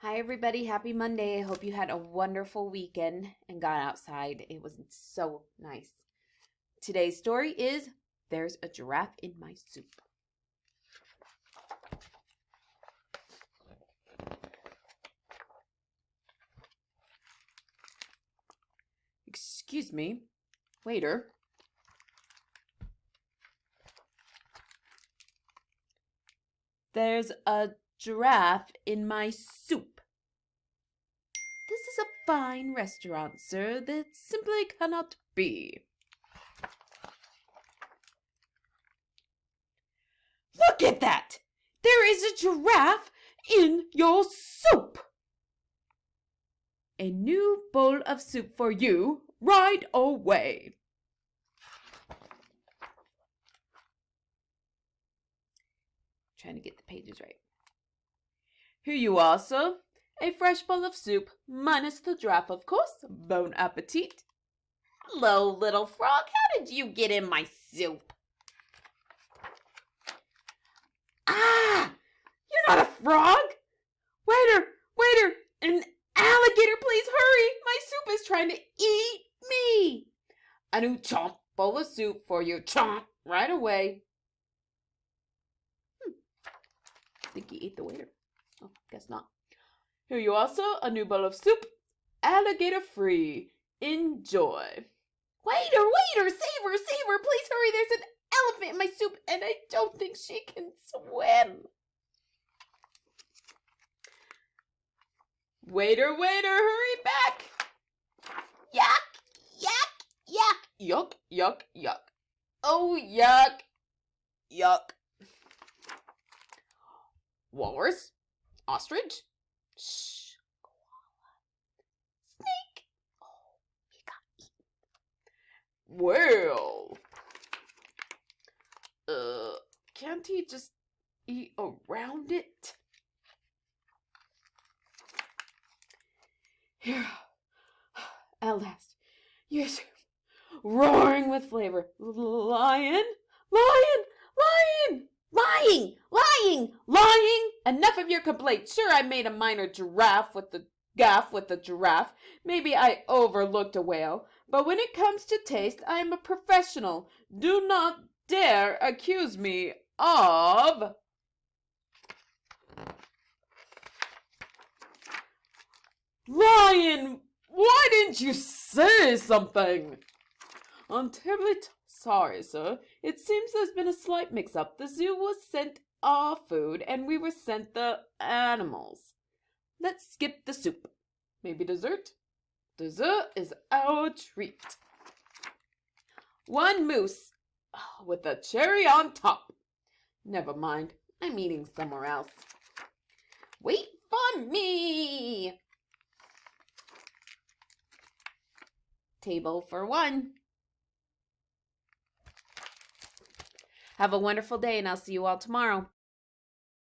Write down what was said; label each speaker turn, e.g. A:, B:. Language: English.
A: Hi, everybody. Happy Monday. I hope you had a wonderful weekend and got outside. It was so nice. Today's story is There's a Giraffe in My Soup. Excuse me, waiter. There's a giraffe in my soup. This is a fine restaurant, sir. That simply cannot be. Look at that! There is a giraffe in your soup! A new bowl of soup for you right away. Trying to get the pages right. Here you are, sir. A fresh bowl of soup, minus the giraffe, of course. Bon appetit. Hello, little frog. How did you get in my soup? Ah! You're not a frog! Waiter! An alligator, please hurry! My soup is trying to eat me! A new chomp bowl of soup for you. Chomp! Right away. I think he ate the waiter. Oh, guess not. Here you are, sir. A new bowl of soup. Alligator free. Enjoy. Waiter! Saver! Please hurry! There's an elephant in my soup and I don't think she can swim. Waiter, hurry back! Yuck. Oh, yuck. Walrus, ostrich, shh, koala, snake. Oh, he got eaten. Well, can't he just eat around it? Here, at last, yes, roaring with flavor. Lying! Enough of your complaints. Sure, I made a minor gaff with the giraffe. Maybe I overlooked a whale. But when it comes to taste, I am a professional. Do not dare accuse me of... Lion! Why didn't you say something? I'm terribly sorry, sir. It seems there's been a slight mix-up. The zoo was sent our food, and we were sent the animals. Let's skip the soup. Maybe dessert? Dessert is our treat. One mousse with a cherry on top. Never mind. I'm eating somewhere else. Wait for me. Table for one. Have a wonderful day, and I'll see you all tomorrow.